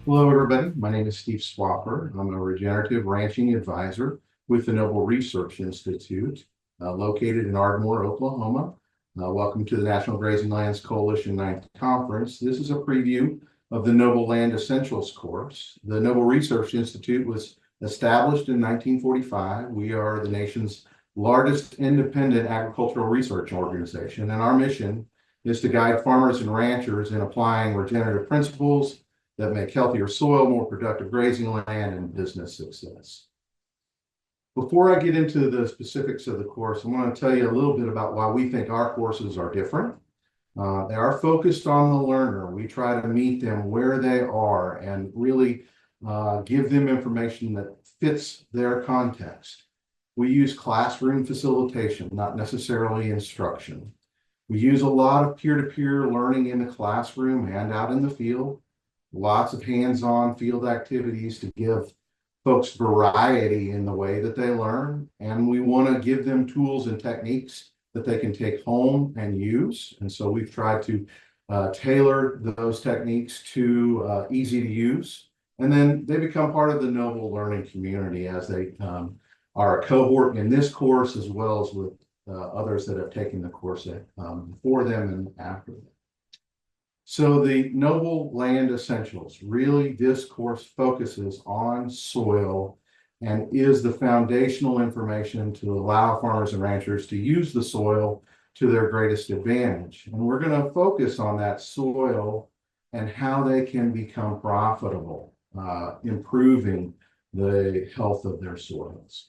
Hello, everybody. My name is Steve Swaffar. I'm a regenerative ranching advisor with the Noble Research Institute, located in Ardmore, Oklahoma. Welcome to the National Grazing Lands Coalition Ninth Conference. This is a preview of the Noble Land Essentials course. The Noble Research Institute was established in 1945. We are the nation's largest independent agricultural research organization, and our mission is to guide farmers and ranchers in applying regenerative principles that make healthier soil, more productive grazing land, and business success. Before I get into the specifics of the course, I want to tell you a little bit about why we think our courses are different. They are focused on the learner. We try to meet them where they are and really give them information that fits their context. We use classroom facilitation, not necessarily instruction. We use a lot of peer-to-peer learning in the classroom and out in the field. Lots of hands-on field activities to give folks variety in the way that they learn. And we want to give them tools and techniques that they can take home and use. And so we've tried to tailor those techniques to easy to use. And then they become part of the Noble learning community as they are a cohort in this course, as well as with others that have taken the course before them and after them. So the Noble Land Essentials, really this course focuses on soil and is the foundational information to allow farmers and ranchers to use the soil to their greatest advantage. And we're going to focus on that soil and how they can become profitable, improving the health of their soils.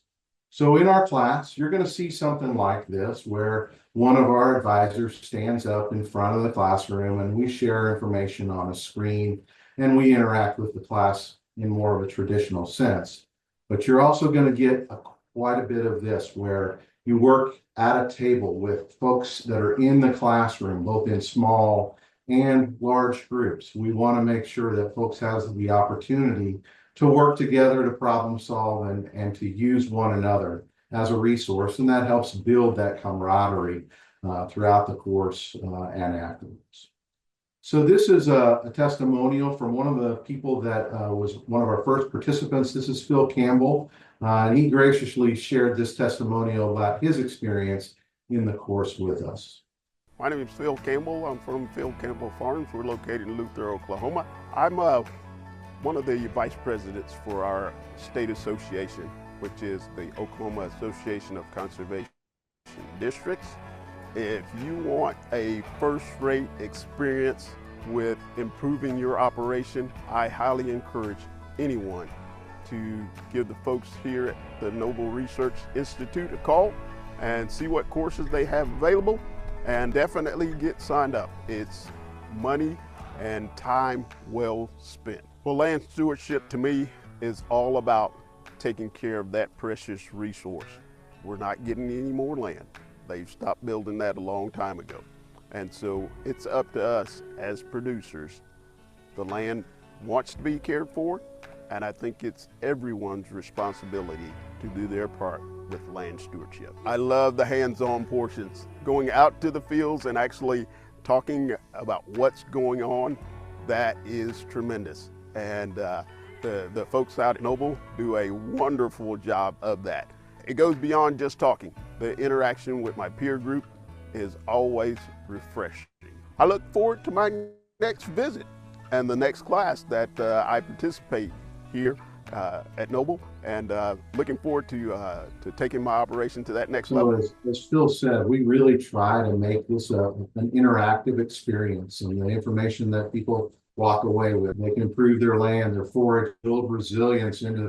So in our class, you're going to see something like this, where one of our advisors stands up in front of the classroom and we share information on a screen and we interact with the class in more of a traditional sense. But you're also going to get quite a bit of this, where you work at a table with folks that are in the classroom, both in small and large groups. We want to make sure that folks have the opportunity to work together to problem solve and to use one another as a resource. And that helps build that camaraderie throughout the course and afterwards. So this is a testimonial from one of the people that was one of our first participants. This is Phil Campbell, and he graciously shared this testimonial about his experience in the course with us. My name is Phil Campbell. I'm from Phil Campbell Farms. We're located in Luther, Oklahoma. I'm one of the vice presidents for our state association, which is the Oklahoma Association of Conservation Districts. If you want a first-rate experience with improving your operation, I highly encourage anyone to give the folks here at the Noble Research Institute a call and see what courses they have available, and definitely get signed up. It's money and time well spent. Well, land stewardship to me is all about taking care of that precious resource. We're not getting any more land. They've stopped building that a long time ago. And so it's up to us as producers. The land wants to be cared for, and I think it's everyone's responsibility to do their part with land stewardship. I love the hands-on portions, going out to the fields and actually talking about what's going on. That is tremendous. And the folks out at Noble do a wonderful job of that. It goes beyond just talking. The interaction with my peer group is always refreshing. I look forward to my next visit and the next class that I participate here at Noble, and looking forward to taking my operation to that next level. As Phil said, we really try to make this an interactive experience, and the information that people walk away with, they can improve their land, their forage, build resilience into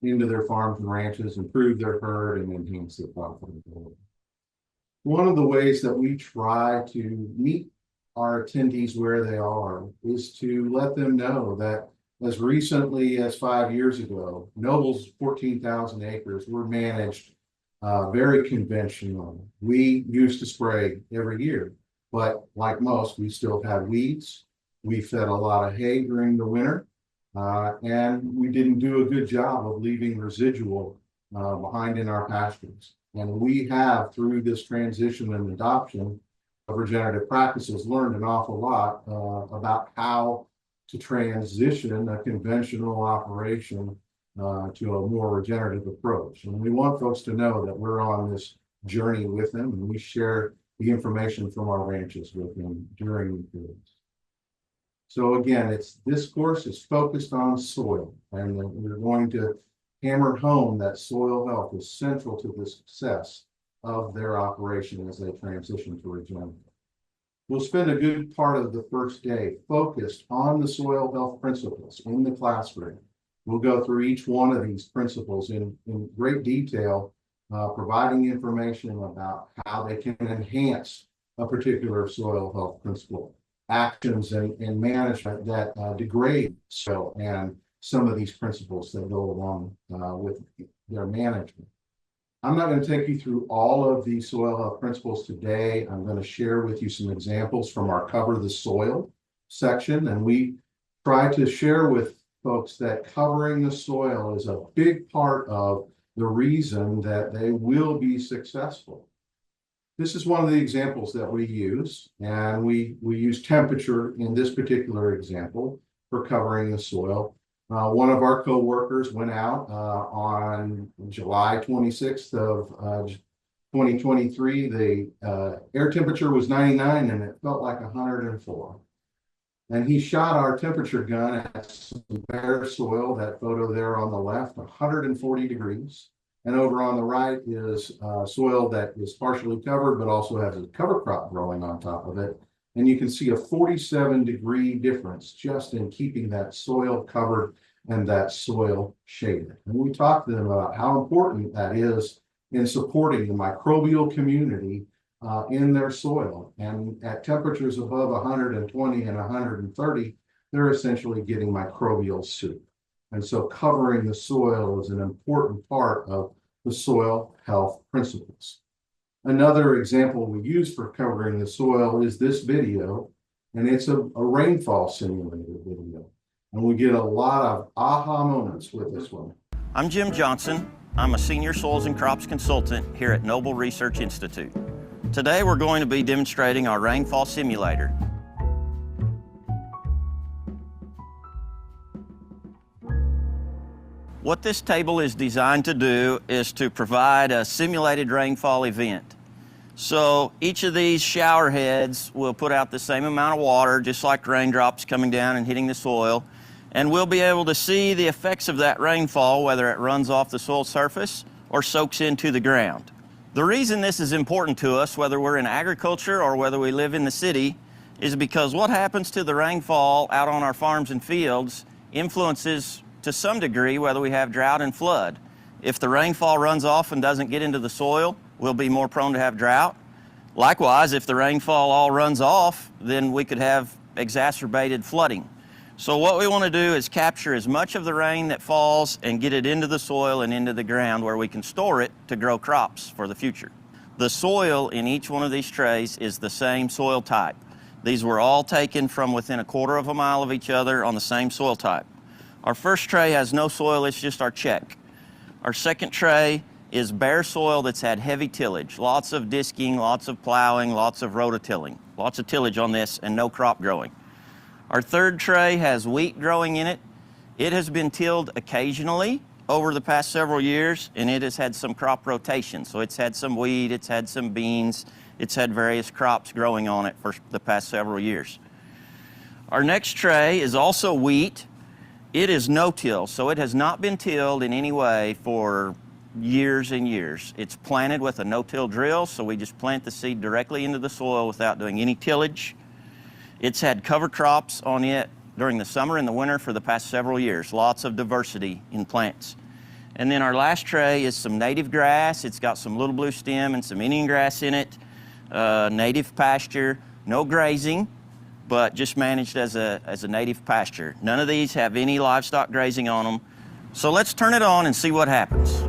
their farms and ranches, improve their herd, and enhance their profitability. One of the ways that we try to meet our attendees where they are is to let them know that as recently as 5 years ago, Noble's 14,000 acres were managed very conventional. We used to spray every year, but like most, we still had weeds. We fed a lot of hay during the winter, and we didn't do a good job of leaving residual behind in our pastures. And we have, through this transition and adoption of regenerative practices, learned an awful lot about how to transition a conventional operation to a more regenerative approach. And we want folks to know that we're on this journey with them, and we share the information from our ranches with them during the periods. So again, this course is focused on soil, and we're going to hammer home that soil health is central to the success of their operation as they transition to regenerative. We'll spend a good part of the first day focused on the soil health principles in the classroom. We'll go through each one of these principles in great detail, providing information about how they can enhance a particular soil health principle, actions and management that degrade soil, and some of these principles that go along with their management. I'm not going to take you through all of the soil health principles today. I'm going to share with you some examples from our Cover the Soil section, and we try to share with folks that covering the soil is a big part of the reason that they will be successful. This is one of the examples that we use, and we use temperature in this particular example for covering the soil. One of our co-workers went out on July 26th of 2023. The air temperature was 99 and it felt like 104. And he shot our temperature gun at some bare soil, that photo there on the left, 140 degrees. And over on the right is soil that is partially covered, but also has a cover crop growing on top of it. And you can see a 47-degree difference just in keeping that soil covered and that soil shaded. And we talked to them about how important that is in supporting the microbial community in their soil. And at temperatures above 120 and 130, they're essentially getting microbial soup. And so covering the soil is an important part of the soil health principles. Another example we use for covering the soil is this video, and it's a rainfall simulator video. And we get a lot of aha moments with this one. I'm Jim Johnson. I'm a senior soils and crops consultant here at Noble Research Institute. Today we're going to be demonstrating our rainfall simulator. What this table is designed to do is to provide a simulated rainfall event. So each of these shower heads will put out the same amount of water, just like raindrops coming down and hitting the soil, and we'll be able to see the effects of that rainfall, whether it runs off the soil surface or soaks into the ground. The reason this is important to us, whether we're in agriculture or whether we live in the city, is because what happens to the rainfall out on our farms and fields influences to some degree whether we have drought and flood. If the rainfall runs off and doesn't get into the soil, we'll be more prone to have drought. Likewise, if the rainfall all runs off, then we could have exacerbated flooding. So what we want to do is capture as much of the rain that falls and get it into the soil and into the ground where we can store it to grow crops for the future. The soil in each one of these trays is the same soil type. These were all taken from within 1/4 of a mile of each other on the same soil type. Our first tray has no soil, it's just our check. Our second tray is bare soil that's had heavy tillage, lots of disking, lots of plowing, lots of rototilling, lots of tillage on this and no crop growing. Our third tray has wheat growing in it. It has been tilled occasionally over the past several years, and it has had some crop rotation. So it's had some wheat, it's had some beans, it's had various crops growing on it for the past several years. Our next tray is also wheat. It is no-till, so it has not been tilled in any way for years and years. It's planted with a no-till drill, so we just plant the seed directly into the soil without doing any tillage. It's had cover crops on it during the summer and the winter for the past several years. Lots of diversity in plants. And then our last tray is some native grass. It's got some little blue stem and some Indian grass in it. Native pasture, no grazing, but just managed as a native pasture. None of these have any livestock grazing on them. So let's turn it on and see what happens.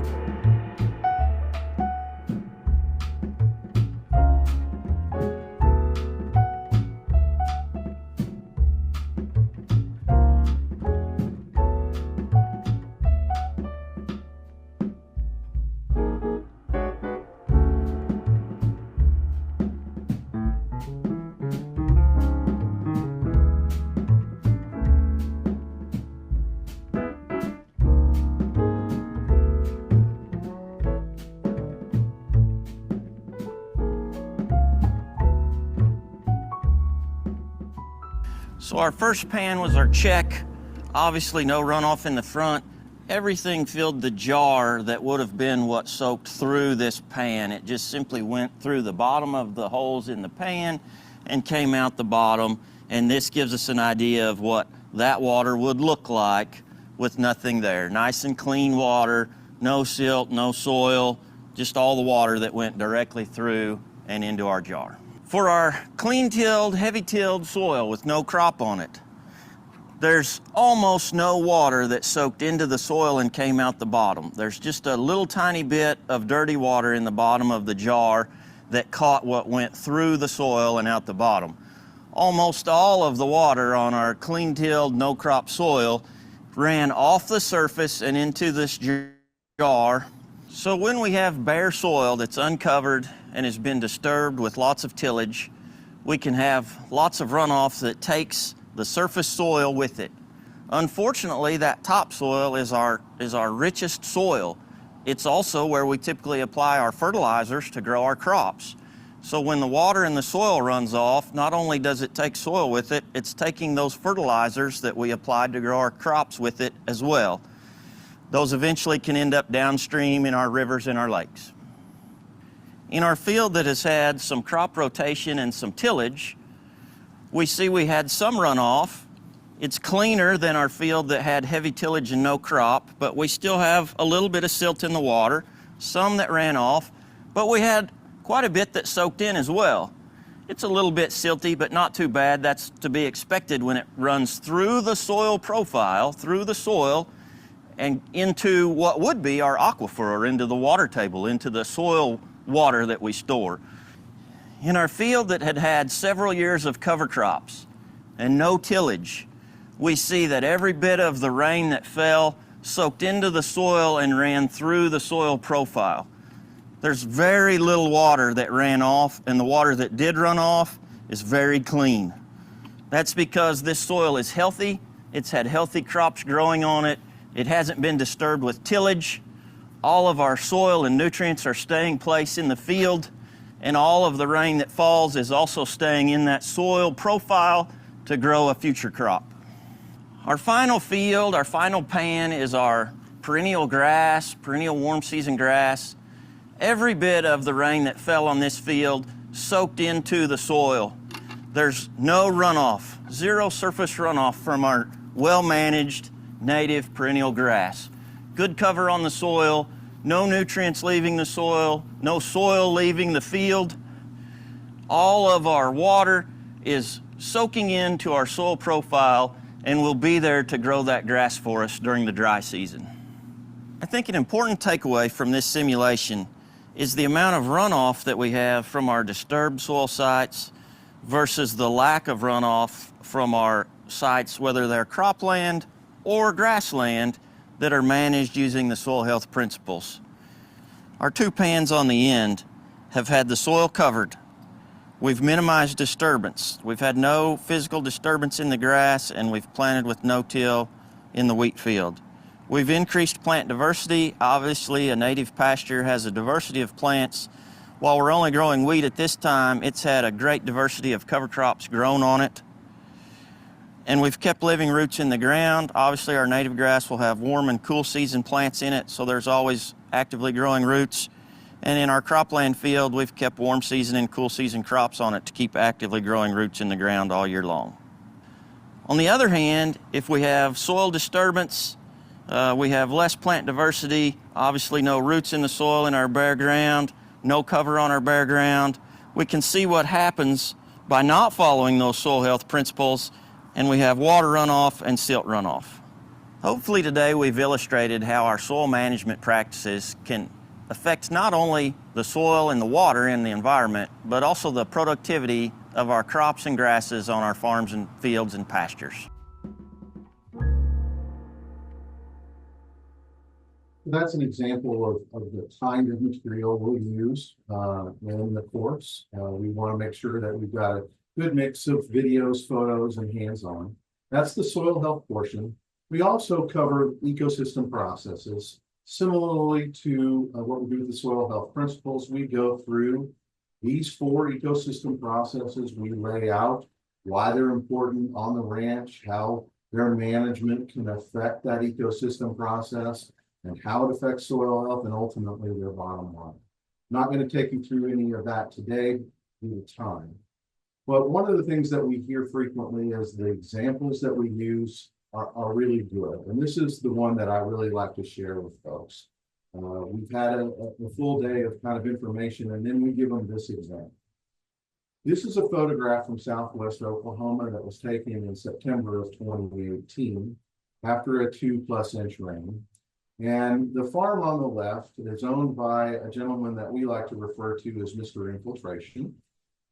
So our first pan was our check. Obviously no runoff in the front. Everything filled the jar that would have been what soaked through this pan. It just simply went through the bottom of the holes in the pan and came out the bottom. And this gives us an idea of what that water would look like with nothing there. Nice and clean water, no silt, no soil, just all the water that went directly through and into our jar. For our clean-tilled, heavy-tilled soil with no crop on it, there's almost no water that soaked into the soil and came out the bottom. There's just a little tiny bit of dirty water in the bottom of the jar that caught what went through the soil and out the bottom. Almost all of the water on our clean-tilled, no-crop soil ran off the surface and into this jar. So when we have bare soil that's uncovered and has been disturbed with lots of tillage, we can have lots of runoff that takes the surface soil with it. Unfortunately, that topsoil is our richest soil. It's also where we typically apply our fertilizers to grow our crops. So when the water in the soil runs off, not only does it take soil with it, it's taking those fertilizers that we applied to grow our crops with it as well. Those eventually can end up downstream in our rivers and our lakes. In our field that has had some crop rotation and some tillage, we see we had some runoff. It's cleaner than our field that had heavy tillage and no crop, but we still have a little bit of silt in the water, some that ran off, but we had quite a bit that soaked in as well. It's a little bit silty, but not too bad. That's to be expected when it runs through the soil profile, through the soil, and into what would be our aquifer, or into the water table, into the soil water that we store. In our field that had had several years of cover crops and no tillage, we see that every bit of the rain that fell soaked into the soil and ran through the soil profile. There's very little water that ran off, and the water that did run off is very clean. That's because this soil is healthy, it's had healthy crops growing on it, it hasn't been disturbed with tillage, all of our soil and nutrients are staying placed in the field, and all of the rain that falls is also staying in that soil profile to grow a future crop. Our final field, our final pan, is our perennial grass, perennial warm season grass. Every bit of the rain that fell on this field soaked into the soil. There's no runoff, zero surface runoff from our well-managed native perennial grass. Good cover on the soil, no nutrients leaving the soil, no soil leaving the field. All of our water is soaking into our soil profile and will be there to grow that grass for us during the dry season. I think an important takeaway from this simulation is the amount of runoff that we have from our disturbed soil sites versus the lack of runoff from our sites, whether they're cropland or grassland, that are managed using the soil health principles. Our two pans on the end have had the soil covered. We've minimized disturbance. We've had no physical disturbance in the grass, and we've planted with no-till in the wheat field. We've increased plant diversity. Obviously, a native pasture has a diversity of plants. While we're only growing wheat at this time, it's had a great diversity of cover crops grown on it. And we've kept living roots in the ground. Obviously, our native grass will have warm and cool season plants in it, so there's always actively growing roots. And in our cropland field, we've kept warm season and cool season crops on it to keep actively growing roots in the ground all year long. On the other hand, if we have soil disturbance, we have less plant diversity, obviously no roots in the soil in our bare ground, no cover on our bare ground. We can see what happens by not following those soil health principles, and we have water runoff and silt runoff. Hopefully today we've illustrated how our soil management practices can affect not only the soil and the water in the environment, but also the productivity of our crops and grasses on our farms and fields and pastures. That's an example of the kind of material we'll use in the course. We want to make sure that we've got a good mix of videos, photos, and hands-on. That's the soil health portion. We also cover ecosystem processes. Similarly to what we do with the soil health principles, we go through these 4 ecosystem processes. We lay out why they're important on the ranch, how their management can affect that ecosystem process, and how it affects soil health and ultimately their bottom line. Not going to take you through any of that today due to time. But one of the things that we hear frequently is the examples that we use are really good. And this is the one that I really like to share with folks. We've had a full day of kind of information, and then we give them this example. This is a photograph from Southwest Oklahoma that was taken in September of 2018 after a 2+ inch rain. And the farm on the left is owned by a gentleman that we like to refer to as Mr. Infiltration.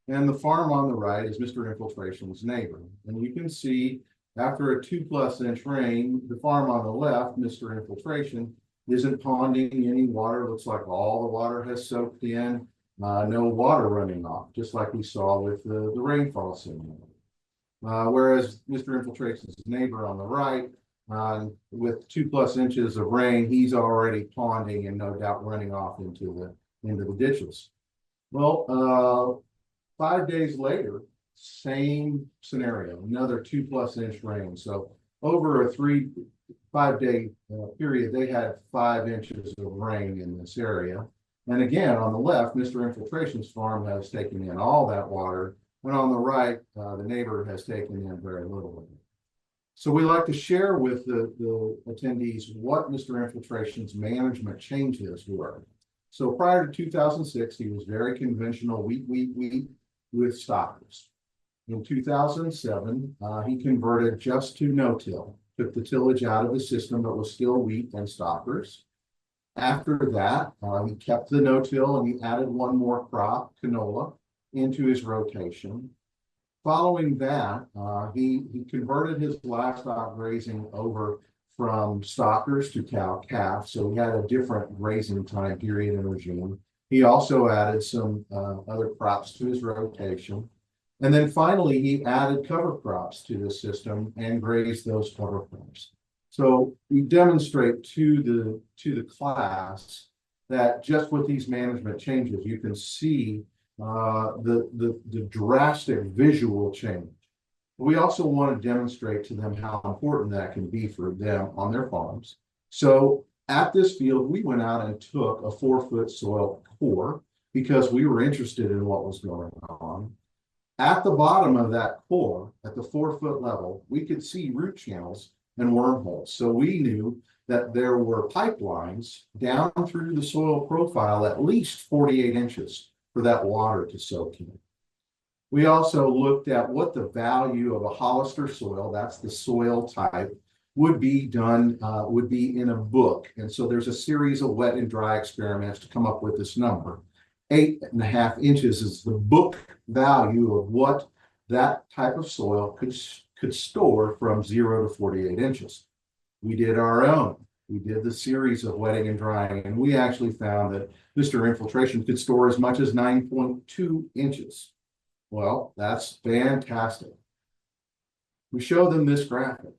And the farm on the right is Mr. Infiltration's neighbor. And you can see after a 2+ inch rain, the farm on the left, Mr. Infiltration, isn't ponding any water. Looks like all the water has soaked in. No water running off, just like we saw with the rainfall simulator. Whereas Mr. Infiltration's neighbor on the right, with 2+ inches of rain, he's already ponding and no doubt running off into the ditches. Well, 5 days later, same scenario, another 2+ inch rain. So over a 5 day period, they had 5 inches of rain in this area. And again, on the left, Mr. Infiltration's farm has taken in all that water, and on the right, the neighbor has taken in very little of it. So we like to share with the attendees what Mr. Infiltration's management changes were. So prior to 2006, he was very conventional wheat with stockers. In 2007, he converted just to no-till, took the tillage out of the system, but was still wheat and stockers. After that, he kept the no-till and he added one more crop, canola, into his rotation. Following that, he converted his livestock grazing over from stockers to cow-calf, so he had a different grazing time period and regime. He also added some other crops to his rotation. And then finally, he added cover crops to the system and grazed those cover crops. So we demonstrate to the class that just with these management changes, you can see the drastic visual change. We also want to demonstrate to them how important that can be for them on their farms. So at this field, we went out and took a 4-foot soil core because we were interested in what was going on. At the bottom of that core, at the 4-foot level, we could see root channels and wormholes. So we knew that there were pipelines down through the soil profile at least 48 inches for that water to soak in. We also looked at what the value of a Hollister soil, that's the soil type, would be in a book. And so there's a series of wet and dry experiments to come up with this number. 8.5 inches is the book value of what that type of soil could store from 0 to 48 inches. We did our own. We did the series of wetting and drying, and we actually found that Mr. Infiltration could store as much as 9.2 inches. Well, that's fantastic. We show them this graphic.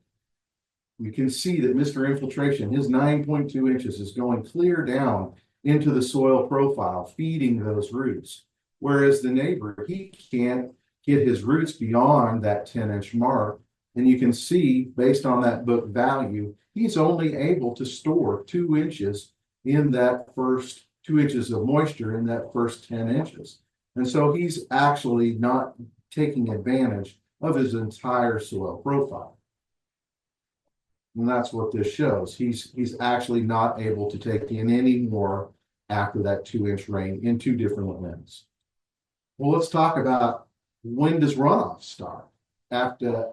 You can see that Mr. Infiltration, his 9.2 inches is going clear down into the soil profile, feeding those roots. Whereas the neighbor, he can't get his roots beyond that 10-inch mark. And you can see, based on that book value, he's only able to store 2 inches in that first 2 inches of moisture in that first 10 inches. And so he's actually not taking advantage of his entire soil profile. And that's what this shows. He's actually not able to take in any more after that 2-inch rain in 2 different events. Well, let's talk about when does runoff start. At a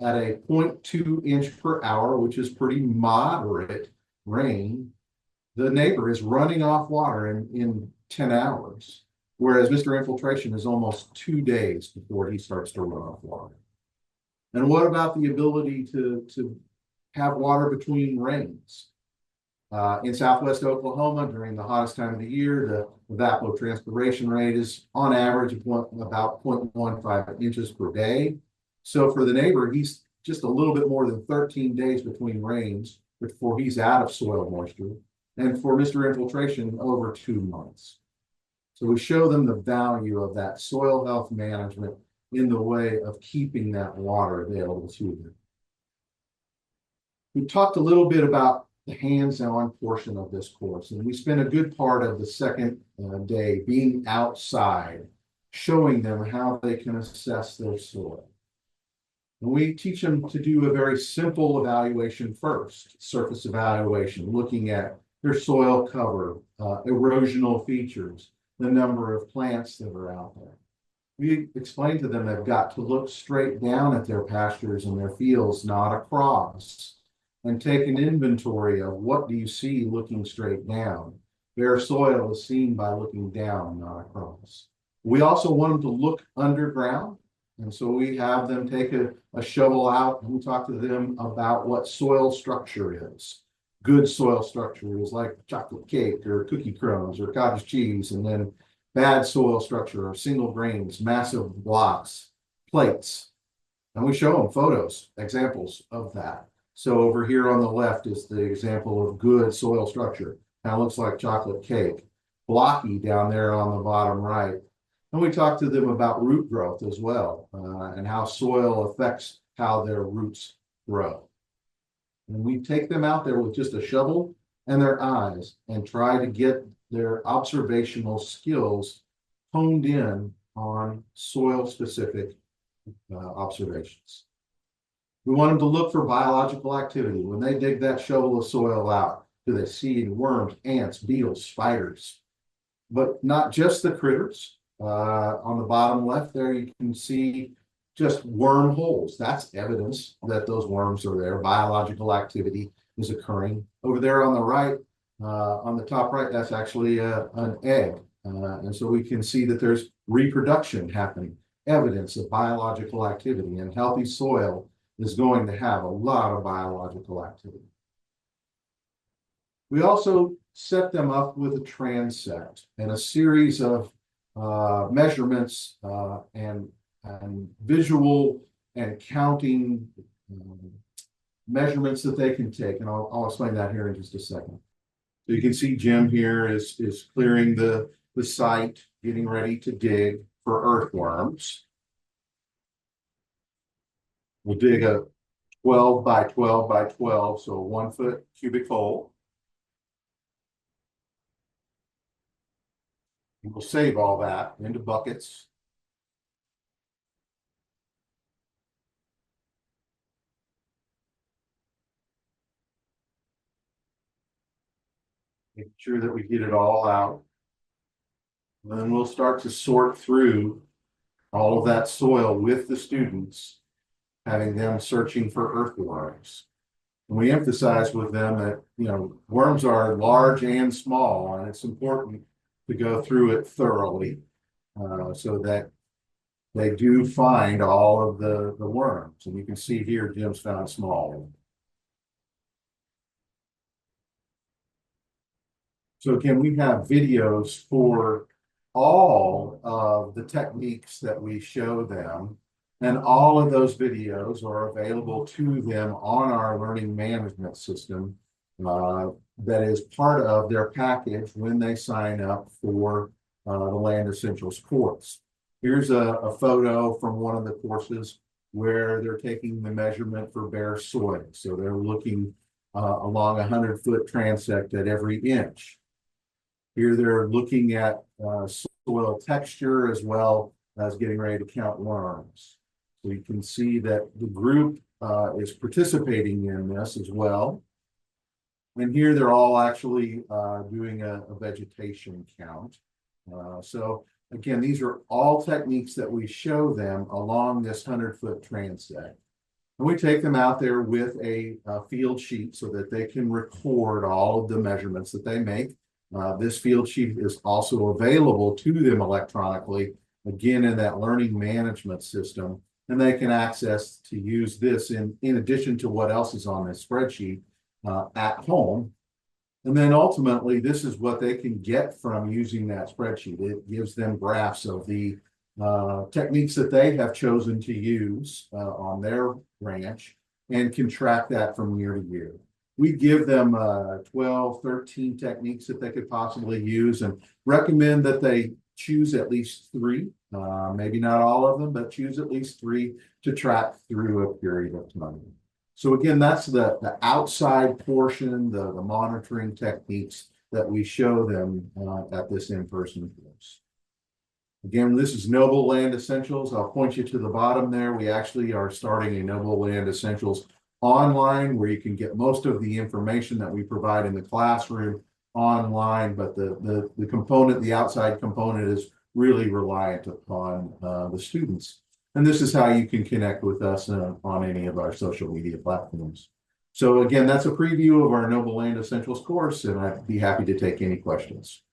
0.2 inch per hour, which is pretty moderate rain, the neighbor is running off water in 10 hours, whereas Mr. Infiltration is almost 2 days before he starts to run off water. And what about the ability to have water between rains? In Southwest Oklahoma, during the hottest time of the year, the evapotranspiration rate is on average about 0.15 inches per day. So for the neighbor, he's just a little bit more than 13 days between rains before he's out of soil moisture. And for Mr. Infiltration, over 2 months. So we show them the value of that soil health management in the way of keeping that water available to them. We talked a little bit about the hands-on portion of this course, and we spent a good part of the second day being outside, showing them how they can assess their soil. And we teach them to do a very simple evaluation first, surface evaluation, looking at their soil cover, erosional features, the number of plants that are out there. We explained to them they've got to look straight down at their pastures and their fields, not across, and take an inventory of what do you see looking straight down. Bare soil is seen by looking down, not across. We also want them to look underground. And so we have them take a shovel out and we talk to them about what soil structure is. Good soil structure is like chocolate cake or cookie crumbs or cottage cheese. And then bad soil structure are single grains, massive blocks, plates. And we show them photos, examples of that. So over here on the left is the example of good soil structure. Now it looks like chocolate cake. Blocky down there on the bottom right. And we talk to them about root growth as well, and how soil affects how their roots grow. And we take them out there with just a shovel and their eyes and try to get their observational skills honed in on soil-specific observations. We want them to look for biological activity. When they dig that shovel of soil out, do they see any worms, ants, beetles, spiders? But not just the critters. On the bottom left there, you can see just wormholes. That's evidence that those worms are there. Biological activity is occurring. Over there on the right, on the top right, that's actually an egg. And so we can see that there's reproduction happening, evidence of biological activity, and healthy soil is going to have a lot of biological activity. We also set them up with a transect and a series of measurements and visual and counting measurements that they can take. And I'll explain that here in just a second. So you can see Jim here is clearing the site, getting ready to dig for earthworms. We'll dig a 12 by 12 by 12, so a 1 foot cubic hole. And we'll save all that into buckets. Make sure that we get it all out. And then we'll start to sort through all of that soil with the students, having them searching for earthworms. And we emphasize with them that, worms are large and small, and it's important to go through it thoroughly so that they do find all of the worms. And you can see here, Jim's found small. So again, we have videos for all of the techniques that we show them. And all of those videos are available to them on our learning management system that is part of their package when they sign up for the Land Essentials course. Here's a photo from one of the courses where they're taking the measurement for bare soil. So they're looking along a 100-foot transect at every inch. Here they're looking at soil texture as well as getting ready to count worms. So you can see that the group is participating in this as well. And here they're all actually doing a vegetation count. So again, these are all techniques that we show them along this 100-foot transect. And we take them out there with a field sheet so that they can record all of the measurements that they make. This field sheet is also available to them electronically, again, in that learning management system. And they can access to use this in addition to what else is on this spreadsheet at home. And then ultimately, this is what they can get from using that spreadsheet. It gives them graphs of the techniques that they have chosen to use on their ranch and can track that from year to year. We give them 12, 13 techniques that they could possibly use and recommend that they choose at least three, maybe not all of them, but choose at least three to track through a period of time. So again, that's the outside portion, the monitoring techniques that we show them at this in-person course. Again, this is Noble Land Essentials. I'll point you to the bottom there. We actually are starting a Noble Land Essentials online where you can get most of the information that we provide in the classroom online, but the component, the outside component, is really reliant upon the students. And this is how you can connect with us on any of our social media platforms. So again, that's a preview of our Noble Land Essentials course, and I'd be happy to take any questions.